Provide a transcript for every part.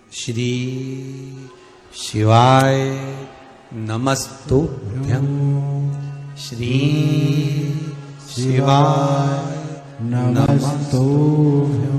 श्री शिवाय नमस्तुभ्यं। श्री शिवाय नमस्तुभ्यं।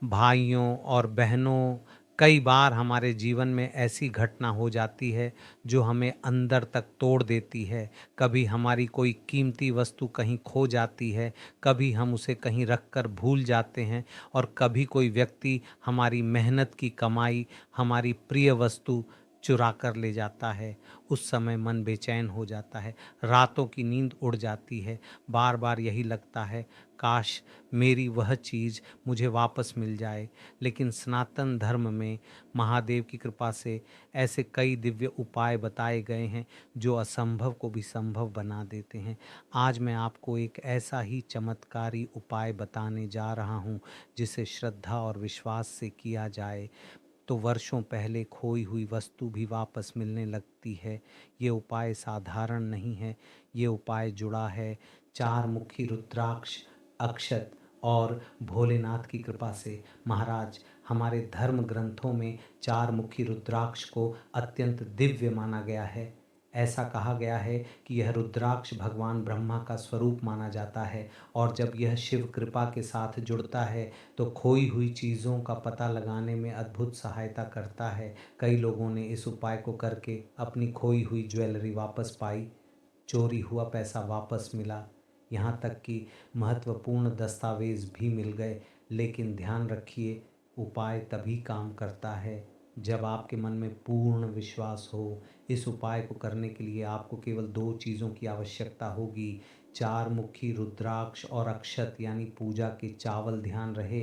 भाइयों और बहनों, कई बार हमारे जीवन में ऐसी घटना हो जाती है जो हमें अंदर तक तोड़ देती है। कभी हमारी कोई कीमती वस्तु कहीं खो जाती है, कभी हम उसे कहीं रख कर भूल जाते हैं, और कभी कोई व्यक्ति हमारी मेहनत की कमाई, हमारी प्रिय वस्तु चुरा कर ले जाता है। उस समय मन बेचैन हो जाता है, रातों की नींद उड़ जाती है। बार बार यही लगता है, काश मेरी वह चीज़ मुझे वापस मिल जाए। लेकिन सनातन धर्म में महादेव की कृपा से ऐसे कई दिव्य उपाय बताए गए हैं जो असंभव को भी संभव बना देते हैं। आज मैं आपको एक ऐसा ही चमत्कारी उपाय बताने जा रहा हूँ जिसे श्रद्धा और विश्वास से किया जाए तो वर्षों पहले खोई हुई वस्तु भी वापस मिलने लगती है। ये उपाय साधारण नहीं है। ये उपाय जुड़ा है चार मुखी रुद्राक्ष, अक्षत और भोलेनाथ की कृपा से। महाराज, हमारे धर्म ग्रंथों में चार मुखी रुद्राक्ष को अत्यंत दिव्य माना गया है। ऐसा कहा गया है कि यह रुद्राक्ष भगवान ब्रह्मा का स्वरूप माना जाता है, और जब यह शिव कृपा के साथ जुड़ता है तो खोई हुई चीज़ों का पता लगाने में अद्भुत सहायता करता है। कई लोगों ने इस उपाय को करके अपनी खोई हुई ज्वेलरी वापस पाई, चोरी हुआ पैसा वापस मिला, यहाँ तक कि महत्वपूर्ण दस्तावेज भी मिल गए। लेकिन ध्यान रखिए, उपाय तभी काम करता है जब आपके मन में पूर्ण विश्वास हो। इस उपाय को करने के लिए आपको केवल दो चीज़ों की आवश्यकता होगी, चार मुखी रुद्राक्ष और अक्षत यानी पूजा के चावल। ध्यान रहे,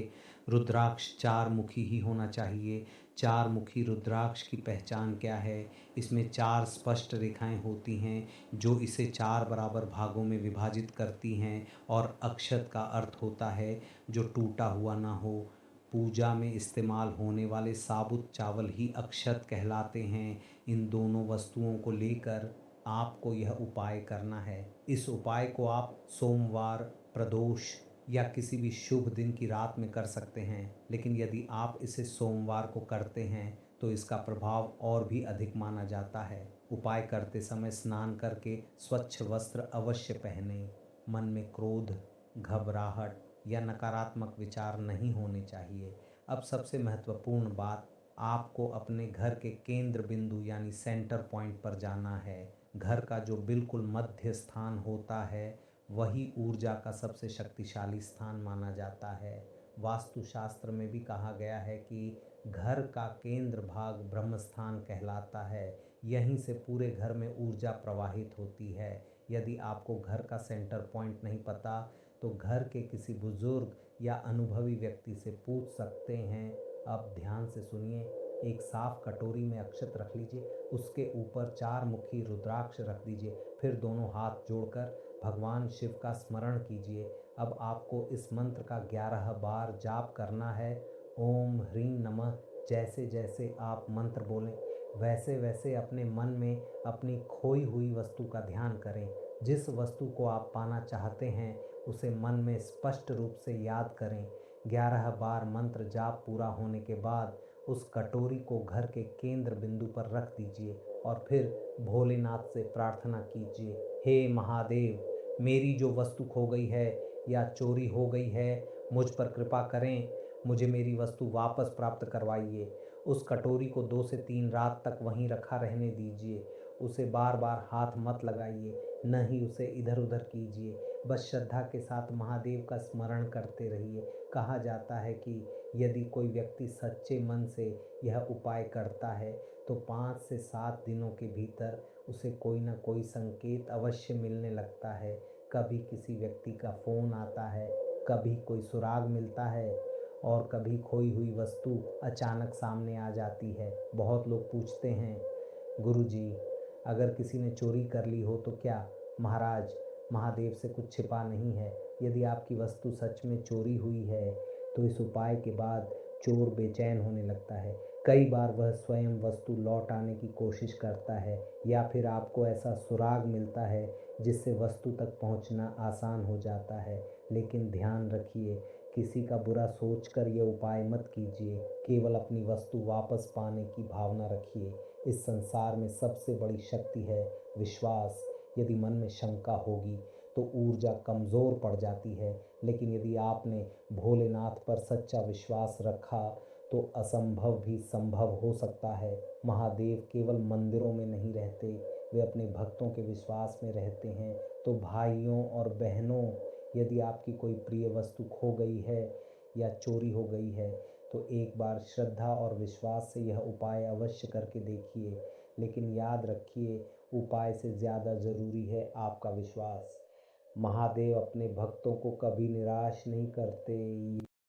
रुद्राक्ष चार मुखी ही होना चाहिए। चार मुखी रुद्राक्ष की पहचान क्या है? इसमें चार स्पष्ट रेखाएं होती हैं जो इसे चार बराबर भागों में विभाजित करती हैं, और अक्षत का अर्थ होता है जो टूटा हुआ ना हो। पूजा में इस्तेमाल होने वाले साबुत चावल ही अक्षत कहलाते हैं। इन दोनों वस्तुओं को लेकर आपको यह उपाय करना है। इस उपाय को आप सोमवार, प्रदोष या किसी भी शुभ दिन की रात में कर सकते हैं। लेकिन यदि आप इसे सोमवार को करते हैं तो इसका प्रभाव और भी अधिक माना जाता है। उपाय करते समय स्नान करके स्वच्छ वस्त्र अवश्य पहनें। मन में क्रोध, घबराहट या नकारात्मक विचार नहीं होने चाहिए। अब सबसे महत्वपूर्ण बात, आपको अपने घर के केंद्र बिंदु यानी सेंटर पॉइंट पर जाना है। घर का जो बिल्कुल मध्य स्थान होता है वही ऊर्जा का सबसे शक्तिशाली स्थान माना जाता है। वास्तुशास्त्र में भी कहा गया है कि घर का केंद्र भाग ब्रह्म स्थान कहलाता है। यहीं से पूरे घर में ऊर्जा प्रवाहित होती है। यदि आपको घर का सेंटर पॉइंट नहीं पता तो घर के किसी बुजुर्ग या अनुभवी व्यक्ति से पूछ सकते हैं। अब ध्यान से सुनिए, एक साफ कटोरी में अक्षत रख लीजिए, उसके ऊपर चार मुखी रुद्राक्ष रख दीजिए, फिर दोनों हाथ जोड़कर भगवान शिव का स्मरण कीजिए। अब आपको इस मंत्र का 11 बार जाप करना है। ओम ह्रीं नमः। जैसे जैसे आप मंत्र बोलें वैसे वैसे अपने मन में अपनी खोई हुई वस्तु का ध्यान करें। जिस वस्तु को आप पाना चाहते हैं उसे मन में स्पष्ट रूप से याद करें। 11 बार मंत्र जाप पूरा होने के बाद उस कटोरी को घर के केंद्र बिंदु पर रख दीजिए और फिर भोलेनाथ से प्रार्थना कीजिए, हे महादेव, मेरी जो वस्तु खो गई है या चोरी हो गई है मुझ पर कृपा करें, मुझे मेरी वस्तु वापस प्राप्त करवाइए। उस कटोरी को 2 से 3 रात तक वहीं रखा रहने दीजिए। उसे बार बार हाथ मत लगाइए, न ही उसे इधर उधर कीजिए। बस श्रद्धा के साथ महादेव का स्मरण करते रहिए। कहा जाता है कि यदि कोई व्यक्ति सच्चे मन से यह उपाय करता है तो 5 से 7 दिनों के भीतर उसे कोई ना कोई संकेत अवश्य मिलने लगता है। कभी किसी व्यक्ति का फ़ोन आता है, कभी कोई सुराग मिलता है, और कभी खोई हुई वस्तु अचानक सामने आ जाती है। बहुत लोग पूछते हैं, गुरुजी, अगर किसी ने चोरी कर ली हो तो क्या? महाराज, महादेव से कुछ छिपा नहीं है। यदि आपकी वस्तु सच में चोरी हुई है तो इस उपाय के बाद चोर बेचैन होने लगता है। कई बार वह स्वयं वस्तु लौट आने की कोशिश करता है, या फिर आपको ऐसा सुराग मिलता है जिससे वस्तु तक पहुंचना आसान हो जाता है। लेकिन ध्यान रखिए किसी का बुरा सोचकर ये उपाय मत कीजिए, केवल अपनी वस्तु वापस पाने की भावना रखिए। इस संसार में सबसे बड़ी शक्ति है विश्वास। यदि मन में शंका होगी तो ऊर्जा कमज़ोर पड़ जाती है, लेकिन यदि आपने भोलेनाथ पर सच्चा विश्वास रखा तो असंभव भी संभव हो सकता है। महादेव केवल मंदिरों में नहीं रहते, वे अपने भक्तों के विश्वास में रहते हैं। तो भाइयों और बहनों, यदि आपकी कोई प्रिय वस्तु खो गई है या चोरी हो गई है तो एक बार श्रद्धा और विश्वास से यह उपाय अवश्य करके देखिए। लेकिन याद रखिए, उपाय से ज़्यादा ज़रूरी है आपका विश्वास। महादेव अपने भक्तों को कभी निराश नहीं करते।